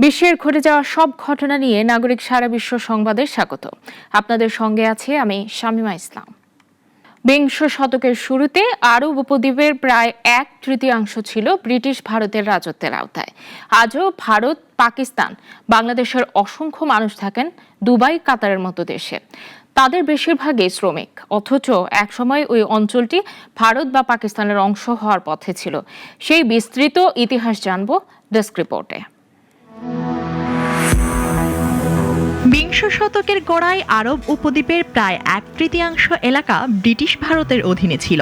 বিশ্বের ঘটে যাওয়া সব ঘটনা নিয়ে নাগরিক সারা বিশ্ব সংবাদে স্বাগত। আপনাদের সঙ্গে আছি আমি শামীমা ইসলাম। বিংশ শতকের শুরুতে আরব উপদ্বীপের প্রায় 1/3 ছিল ব্রিটিশ ভারতের রাজত্বের আওতায়। আজও ভারত, পাকিস্তান, বাংলাদেশের অসংখ্য মানুষ থাকেন দুবাই, কাতারের মতো দেশে। তাদের বেশিরভাগই শ্রমিক, অথচ একসময় ওই অঞ্চলটি ভারত বা পাকিস্তানের অংশ হওয়ার পথে ছিল। সেই বিস্তৃত ইতিহাস জানব ডেস্ক রিপোর্টে। বিংশ শতকের গোড়ায় আরব উপদ্বীপের প্রায় 1/3 এলাকা ব্রিটিশ ভারতের অধীনে ছিল।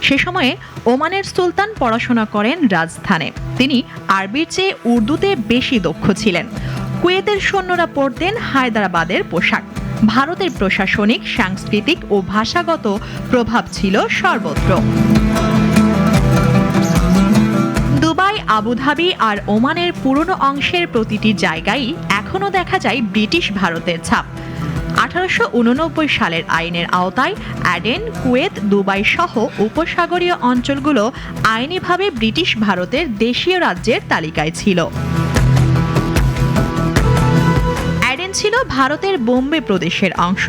সে সময়ে ওমানের সুলতান পড়াশোনা করেন রাজস্থানে। তিনি আরবির চেয়ে উর্দুতে বেশি দক্ষ ছিলেন। কুয়েতের সৈন্যরা পরতেন হায়দ্রাবাদের পোশাক। ভারতের প্রশাসনিক, সাংস্কৃতিক ও ভাষাগত প্রভাব ছিল সর্বত্র। দুবাই, আবুধাবি আর ওমানের পুরনো অংশের প্রতিটি জায়গায় এখনও দেখা যায় ব্রিটিশ ভারতের ছাপ। 1889 সালের আইনের আওতায় অ্যাডেন, কুয়েত, দুবাই সহ উপসাগরীয় অঞ্চলগুলো আইনিভাবে ব্রিটিশ ভারতের দেশীয় রাজ্যের তালিকায় ছিল। অ্যাডেন ছিল ভারতের বোম্বে প্রদেশের অংশ।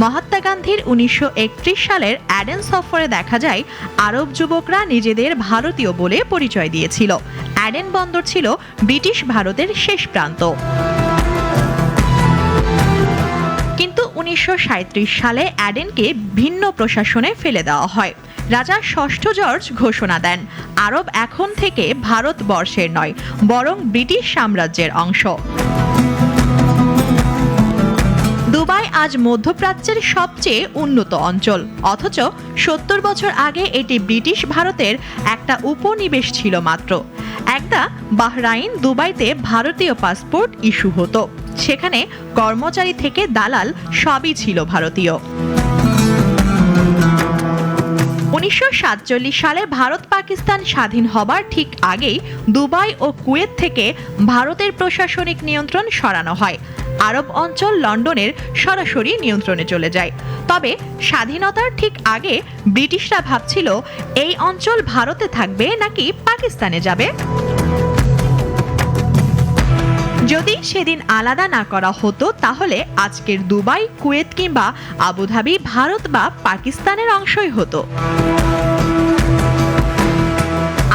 মহাত্মা গান্ধীর 1931 সালের অ্যাডেন সফরে দেখা যায় আরব যুবকরা নিজেদের ভারতীয় বলে পরিচয় দিয়েছিল। অ্যাডেন বন্দর ছিল ব্রিটিশ ভারতের শেষ প্রান্ত। কিন্তু 1937 সালে অ্যাডেনকে ভিন্ন প্রশাসনে ফেলে দেওয়া হয়। রাজা ষষ্ঠ জর্জ ঘোষণা দেন, আরব এখন থেকে ভারতবর্ষের নয়, বরং ব্রিটিশ সাম্রাজ্যের অংশ। দুবাই আজ মধ্যপ্রাচ্যের সবচেয়ে উন্নত অঞ্চল, অথচ 70 বছর আগে এটি ব্রিটিশ ভারতের একটা উপনিবেশ ছিল মাত্র। একটা বাহরাইন দুবাইতে ভারতীয় পাসপোর্ট ইস্যু হতো। সেখানে কর্মচারী থেকে দালাল সবই ছিল ভারতীয়। 1947 সালে ভারত পাকিস্তান স্বাধীন হবার ঠিক আগেই দুবাই ও কুয়েত থেকে ভারতের প্রশাসনিক নিয়ন্ত্রণ সরানো হয়। আরব অঞ্চল লন্ডনের সরাসরি নিয়ন্ত্রণে চলে যায়। তবে স্বাধীনতার ঠিক আগে ব্রিটিশরা ভাবছিল এই অঞ্চল ভারতে থাকবে নাকি পাকিস্তানে যাবে। যদি সেদিন আলাদা না করা হতো তাহলে আজকের দুবাই, কুয়েত কিংবা আবুধাবি ভারত বা পাকিস্তানের অংশই হতো।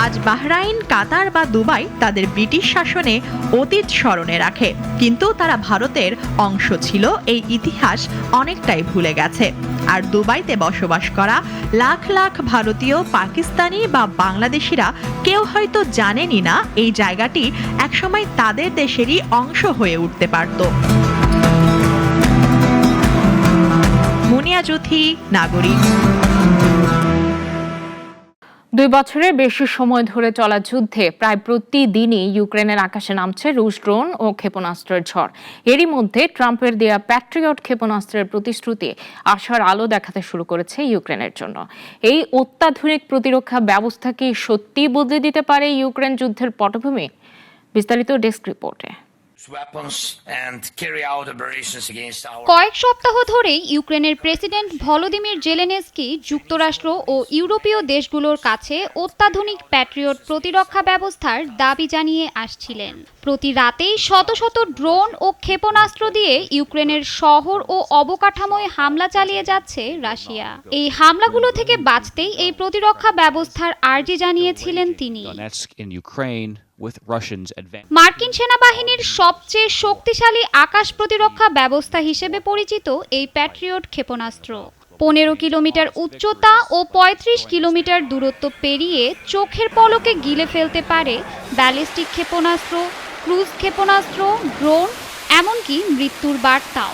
আজ বাহরাইন, কাতার বা দুবাই তাদের ব্রিটিশ শাসনে অতীত স্মরণে রাখে, কিন্তু তারা ভারতের অংশ ছিল এই ইতিহাস অনেকটাই ভুলে গেছে। আর দুবাইতে বসবাস করা লাখ লাখ ভারতীয়, পাকিস্তানি বা বাংলাদেশিরা কেউ হয়তো জানেনই না এই জায়গাটি একসময় তাদের দেশেরই অংশ হয়ে উঠতে পারত। মুনিয়া জুথি, নাগরিক। 2 বছরের বেশি সময় ধরে চলা যুদ্ধে প্রায় প্রতিদিনই ইউক্রেনের আকাশে নামছে রুশ ড্রোন ও ক্ষেপণাস্ত্রের ঝড়। এরই মধ্যে ট্রাম্পের দেয়া প্যাট্রিয়ট ক্ষেপণাস্ত্রের প্রতিশ্রুতি আশার আলো দেখাতে শুরু করেছে ইউক্রেনের জন্য। এই অত্যাধুনিক প্রতিরক্ষা ব্যবস্থা কি সত্যি বদলে দিতে পারে ইউক্রেন যুদ্ধের পটভূমি? বিস্তারিত ডেস্ক রিপোর্টে। কয়েক সপ্তাহ ধরেই ইউক্রেনের প্রেসিডেন্ট ভলোদিমির জেলেনস্কি যুক্তরাষ্ট্র ও ইউরোপীয় দেশগুলোর কাছে অত্যাধুনিক প্যাট্রিয়ট প্রতিরক্ষা ব্যবস্থার দাবি জানিয়ে আসছিলেন। প্রতি রাতেই শত শত ড্রোন ও ক্ষেপণাস্ত্র দিয়ে ইউক্রেনের শহর ও অবকাঠামোয় হামলা চালিয়ে যাচ্ছে রাশিয়া। এই হামলাগুলো থেকে বাঁচতেই এই প্রতিরক্ষা ব্যবস্থার আর্জি জানিয়েছিলেন তিনি। মার্কিন সেনাবাহিনীর সবচেয়ে শক্তিশালী আকাশ প্রতিরক্ষা ব্যবস্থা হিসেবে পরিচিত এই প্যাট্রিয়ট ক্ষেপণাস্ত্র 15 কিলোমিটার উচ্চতা ও 35 কিলোমিটার দূরত্ব পেরিয়ে চোখের পলকে গিলে ফেলতে পারে ব্যালিস্টিক ক্ষেপণাস্ত্র, ক্রুজ ক্ষেপণাস্ত্র, ড্রোন, এমনকি মৃত্যুর বার্তাও।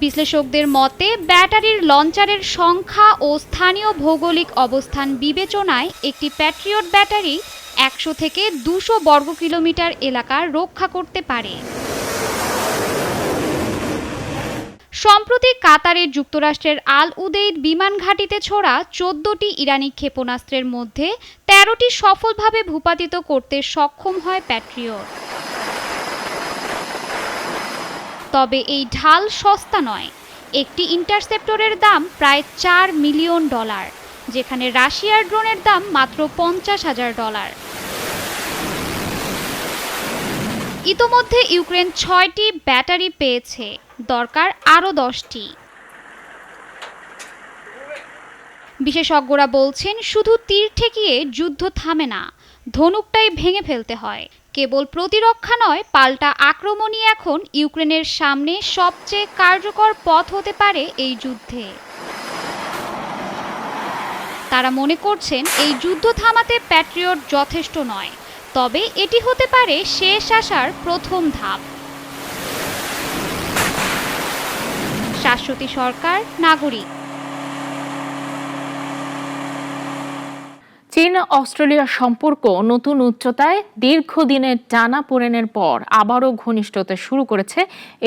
বিশ্লেষকদের মতে ব্যাটারির লঞ্চারের সংখ্যা ও স্থানীয় ভৌগোলিক অবস্থান বিবেচনায় একটি প্যাট্রিয়ট ব্যাটারি 100 থেকে 200 বর্গ কিলোমিটার এলাকা রক্ষা করতে পারে। সম্প্রতি কাতারের যুক্তরাষ্ট্রের আল উদেইদ বিমান ঘাঁটিতে ছোড়া 14টি ইরানি ক্ষেপণাস্ত্রের মধ্যে 13টি সফলভাবে ভূপাতিত করতে সক্ষম হয় প্যাট্রিয়ট। তবে এই ঢাল সস্তা নয়। একটি ইন্টারসেপ্টরের দাম প্রায় $4 মিলিয়ন, যেখানে রাশিয়ার ড্রোনের দাম মাত্র $50,000। ইতোমধ্যে ইউক্রেন 6টি ব্যাটারি পেয়েছে, দরকার আরও 10টি। বিশেষজ্ঞরা বলছেন শুধু তীর ঠেকিয়ে যুদ্ধ থামে না, ধনুকটাই ভেঙে ফেলতে হয়। কেবল প্রতিরক্ষা নয়, পাল্টা আক্রমণই এখন ইউক্রেনের সামনে সবচেয়ে কার্যকর পথ হতে পারে এই যুদ্ধে। তারা মনে করছেন এই যুদ্ধ থামাতে প্যাট্রিয়ট যথেষ্ট নয়, তবে এটি হতে পারে শেষ আসার প্রথম ধাপ। শাশ্বতী সরকার, নাগরিক। চীন অস্ট্রেলিয়ার সম্পর্ক নতুন উচ্চতায়। দীর্ঘদিনের টানাপোড়েনের পর আবারও ঘনিষ্ঠতা শুরু করেছে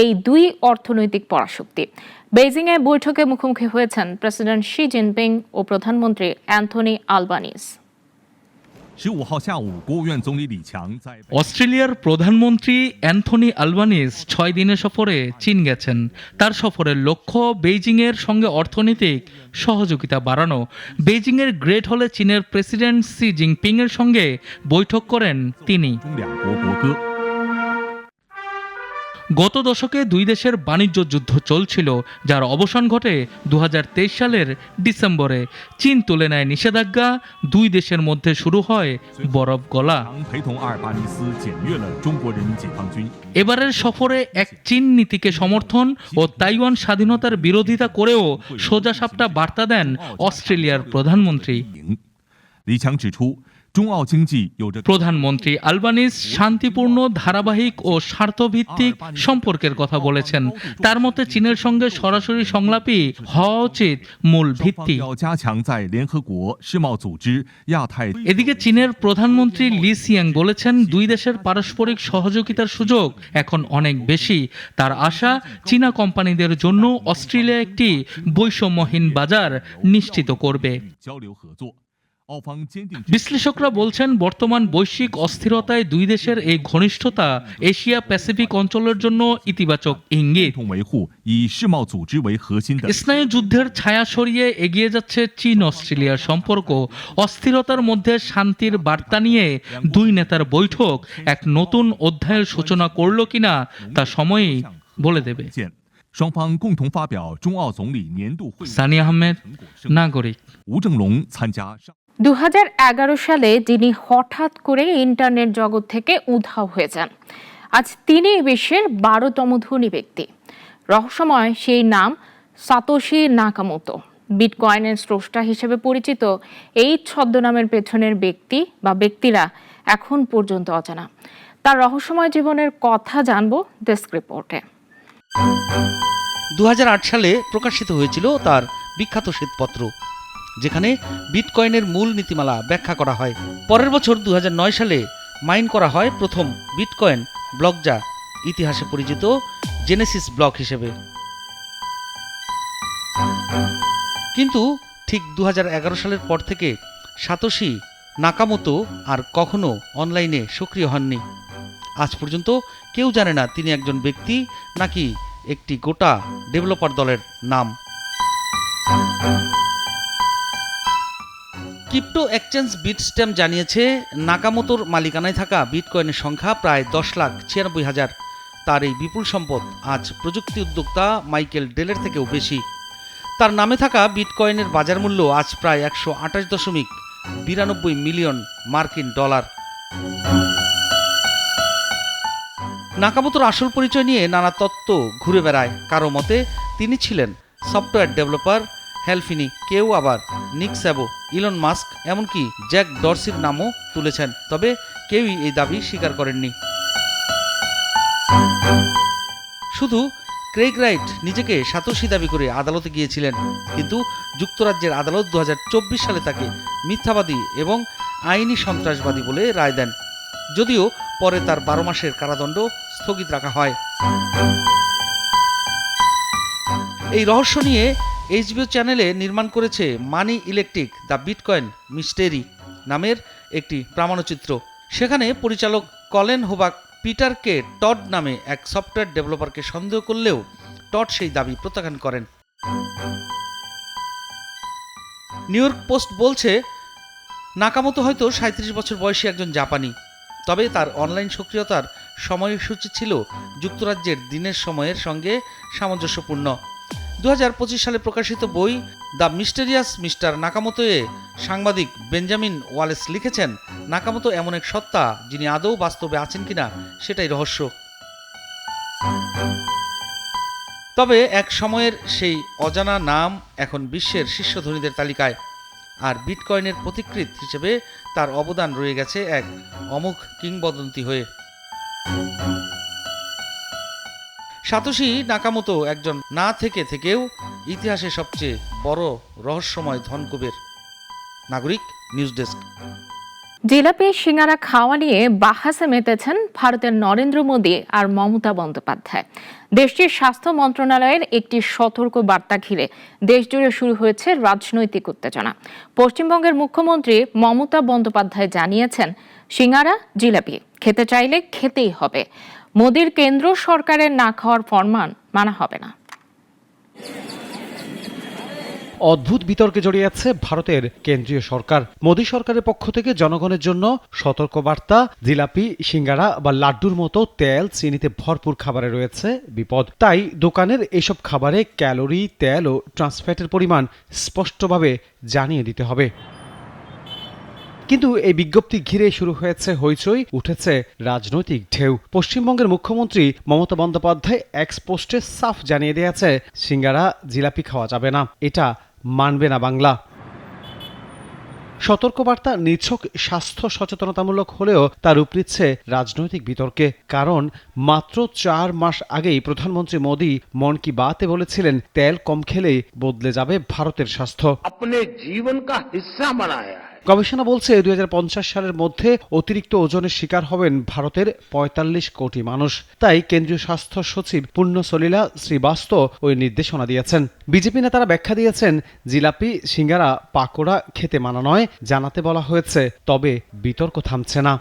এই দুই অর্থনৈতিক পরাশক্তি। বেইজিংয়ে বৈঠকে মুখোমুখি হয়েছেন প্রেসিডেন্ট শি জিনপিং ও প্রধানমন্ত্রী অ্যান্থনি আলবানিজ। অস্ট্রেলিয়ার প্রধানমন্ত্রী অ্যান্থনি আলবানিজ 6 দিনের সফরে চীন গেছেন। তার সফরের লক্ষ্য বেইজিংয়ের সঙ্গে অর্থনৈতিক সহযোগিতা বাড়ানো। বেইজিংয়ের গ্রেট হলে চীনের প্রেসিডেন্ট শি জিনপিংয়ের সঙ্গে বৈঠক করেন তিনি। গত দশকে দুই দেশের বাণিজ্য যুদ্ধ চলছিল, যার অবসান ঘটে 2023 সালের ডিসেম্বরে। চীন তুলে নেয় নিষেধাজ্ঞা, দুই দেশের মধ্যে শুরু হয় বরফ গলা। এবারের সফরে এক চীন নীতিকে সমর্থন ও তাইওয়ান স্বাধীনতার বিরোধিতা করেও সোজাসাপটা বার্তা দেন অস্ট্রেলিয়ার প্রধানমন্ত্রী। প্রধানমন্ত্রী আলবানিজ শান্তিপূর্ণ, ধারাবাহিক ও স্বার্থভিত্তিক সম্পর্কের কথা বলেছেন। তার মতে চীনের সঙ্গে সরাসরি সংলাপই হওয়া উচিত মূল ভিত্তি। এদিকে চীনের প্রধানমন্ত্রী লি সিয়াং বলেছেন, দুই দেশের পারস্পরিক সহযোগিতার সুযোগ এখন অনেক বেশি। তার আশা, চীনা কোম্পানিদের জন্য অস্ট্রেলিয়া একটি বৈষম্যহীন বাজার নিশ্চিত করবে। বিশ্লেষকরা বলছেন, বর্তমান বৈশ্বিক অস্থিরতায় দুই দেশের এই ঘনিষ্ঠতা এশিয়া প্যাসিফিক অঞ্চলের জন্য ইতিবাচক ইঙ্গিত। স্নায়ু যুদ্ধের ছায়া সরিয়ে এগিয়ে যাচ্ছে চীন অস্ট্রেলিয়ার সম্পর্ক। অস্থিরতার মধ্যে শান্তির বার্তা নিয়ে দুই নেতার বৈঠক এক নতুন অধ্যায়ের সূচনা করল কিনা তা সময়ই বলে দেবে। সানি আহমেদ, নাগরিক। 2011 সালে যিনি হঠাৎ করে ইন্টারনেট জগৎ থেকে উধাও হয়ে যান, আজ তিনি বিশ্বের 12তম ধনী ব্যক্তি। রহস্যময় সেই নাম সাতোশি নাকামোতো। বিটকয়েনের স্রষ্টা হিসেবে পরিচিত এই ছদ্মনামের পেছনের ব্যক্তি বা ব্যক্তিরা এখন পর্যন্ত অজানা। তার রহস্যময় জীবনের কথা জানবো ডেস্ক রিপোর্টে। 2008 সালে প্রকাশিত হয়েছিল তার বিখ্যাত শ্বেতপত্র, যেখানে বিটকয়েনের মূল নীতিমালা ব্যাখ্যা করা হয়। পরের বছর 2009 সালে মাইন করা হয় প্রথম বিটকয়েন ব্লক, যা ইতিহাসে পরিচিত জেনেসিস ব্লক হিসেবে। কিন্তু ঠিক 2011 সালের পর থেকে সাতোশি নাকামোতো আর কখনো অনলাইনে সক্রিয় হননি। আজ পর্যন্ত কেউ জানে না তিনি একজন ব্যক্তি নাকি একটি গোটা ডেভেলপার দলের নাম। ক্রিপ্টো এক্সচেঞ্জ বিটস্ট্যাম্প জানিয়েছে, নাকামোতোর মালিকানায় থাকা বিটকয়েনের সংখ্যা প্রায় 10,96,000। তার এই বিপুল সম্পদ আজ প্রযুক্তি উদ্যোক্তা মাইকেল ডেলের থেকেও বেশি। তার নামে থাকা বিটকয়েনের বাজার মূল্য আজ প্রায় 128.92 মিলিয়ন মার্কিন ডলার। নাকামোতোর আসল পরিচয় নিয়ে নানা তত্ত্ব ঘুরে বেড়ায়। কারো মতে তিনি ছিলেন সফটওয়্যার ডেভেলপার হেলফিনি, কেউ আবার নিক স্যাবো, ইলন মাস্ক, এমনকি জ্যাক ডরসির নামও তুলেছেন। তবে কেউই এই দাবি স্বীকার করেননি। শুধু ক্রেগ রাইট নিজেকে সাতোশি দাবি করে আদালতে গিয়েছিলেন, কিন্তু যুক্তরাজ্যের আদালত 2024 সালে তাকে মিথ্যাবাদী এবং আইনি সন্ত্রাসবাদী বলে রায় দেন, যদিও পরে তার 12 মাসের কারাদণ্ড স্থগিত রাখা হয়। এই রহস্য নিয়ে HBO চ্যানেলে নির্মাণ করেছে মানি ইলেকট্রিক দ্য বিটকয়েন মিস্টেরি নামের একটি প্রামাণ্যচিত্র। সেখানে পরিচালক কলেন হোবাক পিটারকে টড নামে এক সফটওয়্যার ডেভেলপারকে সন্দেহ করলেও টড সেই দাবি প্রত্যাখ্যান করেন। নিউ ইয়র্ক পোস্ট বলছে, নাকামোতো হয়তো 37 বছর বয়সী একজন জাপানি, তবে তার অনলাইন সক্রিয়তার সময়সূচি ছিল যুক্তরাজ্যের দিনের সময়ের সঙ্গে সামঞ্জস্যপূর্ণ। 2025 সালে প্রকাশিত বই দ্য মিস্টেরিয়াস মিস্টার নাকামোতো-এ সাংবাদিক বেঞ্জামিন ওয়ালেস লিখেছেন, নাকামোতো এমন এক সত্তা যিনি আদৌ বাস্তবে আছেন কিনা সেটাই রহস্য। তবে এক সময়ের সেই অজানা নাম এখন বিশ্বের শীর্ষ ধনীদের তালিকায়, আর বিটকয়েনের পথিকৃৎ হিসেবে তার অবদান রয়ে গেছে এক অমোঘ কিংবদন্তি হয়ে। সাতোশি নাকামোতো একজন না থেকেও ইতিহাসে সবচেয়ে বড় রহস্যময় ধনকুবের। নাগরিক নিউজ ডেস্ক। জিলাপি সিঙ্গারা খাওয়া নিয়ে বাহাসে মেতেছেন ভারতের নরেন্দ্র মোদী আর মমতা বন্দ্যোপাধ্যায়। দেশটির স্বাস্থ্য মন্ত্রণালয়ের একটি সতর্ক বার্তা ঘিরে দেশজুড়ে শুরু হয়েছে রাজনৈতিক উত্তেজনা। পশ্চিমবঙ্গের মুখ্যমন্ত্রী মমতা বন্দ্যোপাধ্যায় জানিয়েছেন, সিঙ্গারা জিলাপি খেতে চাইলে খেতেই হবে। মোদীর কেন্দ্র সরকারের না খাওয়ার ফরমান মানা হবে না। অদ্ভুত বিতর্কে জড়িয়ে আছে ভারতের কেন্দ্রীয় সরকার। মোদী সরকারের পক্ষ থেকে জনগণের জন্য সতর্কবার্তা, জিলাপি, সিঙ্গারা বা লাড্ডুর মতো তেল, চিনিতে ভরপুর খাবারে রয়েছে বিপদ। তাই দোকানের এসব খাবারে ক্যালোরি, তেল ও ট্রান্সফ্যাটের পরিমাণ স্পষ্টভাবে জানিয়ে দিতে হবে। কিন্তু এই বিজ্ঞপ্তি ঘিরে শুরু হয়েছে হইচই, উঠেছে রাজনৈতিক ঢেউ। পশ্চিমবঙ্গের মুখ্যমন্ত্রী মমতা বন্দ্যোপাধ্যায় এক্স পোস্টে সাফ জানিয়ে দিয়েছে, সিঙ্গারা জিলাপি খাওয়া যাবে না, এটা মানবে না বাংলা। সতর্কবার্তা নিছক স্বাস্থ্য সচেতনতামূলক হলেও তা রূপ নিচ্ছে রাজনৈতিক বিতর্কে। কারণ মাত্র 4 মাস আগেই প্রধানমন্ত্রী মোদী মন কি বাতে বলেছিলেন, তেল কম খেলেই বদলে যাবে ভারতের স্বাস্থ্য। अपने जीवन का हिस्सा बनाया है। গবেষণা বলছে 2050 সালের মধ্যে অতিরিক্ত ওজনের শিকার হবেন ভারতের 45 কোটি মানুষ। তাই কেন্দ্রীয় স্বাস্থ্য সচিব পুণ্য সলিলা শ্রীবাস্তব ওই নির্দেশনা দিয়েছেন। বিজেপি নেতারা ব্যাখ্যা দিয়েছেন, জিলাপি, সিঙ্গারা, পাকোড়া খেতে মানা নয়, জানাতে বলা হয়েছে। তবে বিতর্ক থামছে না।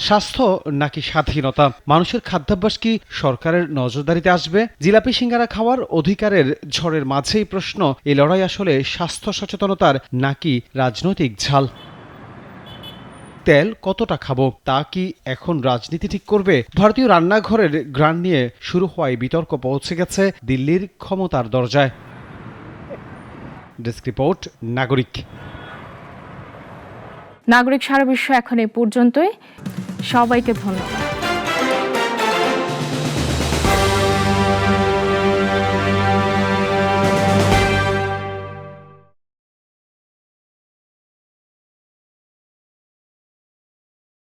স্বাস্থ্য নাকি স্বাধীনতা? মানুষের খাদ্যাভ্যাস কি সরকারের নজরদারিতে আসবে? জিলাপি সিঙ্গারা খাওয়ার অধিকারের ঝড়ের মাঝেই প্রশ্ন, এই লড়াই আসলে স্বাস্থ্য সচেতনতার নাকি রাজনৈতিক ঝাল? তেল কতটা খাবো তা কি এখন রাজনীতি ঠিক করবে? ভারতীয় রান্নাঘরের ঘ্রাণ নিয়ে শুরু হওয়ায় বিতর্ক পৌঁছে গেছে দিল্লির ক্ষমতার দরজায়। ডেস্ক রিপোর্ট, নাগরিক। নাগরিক সারা বিশ্ব এখন এ পর্যন্তই। সবাইকে ধন্যবাদ।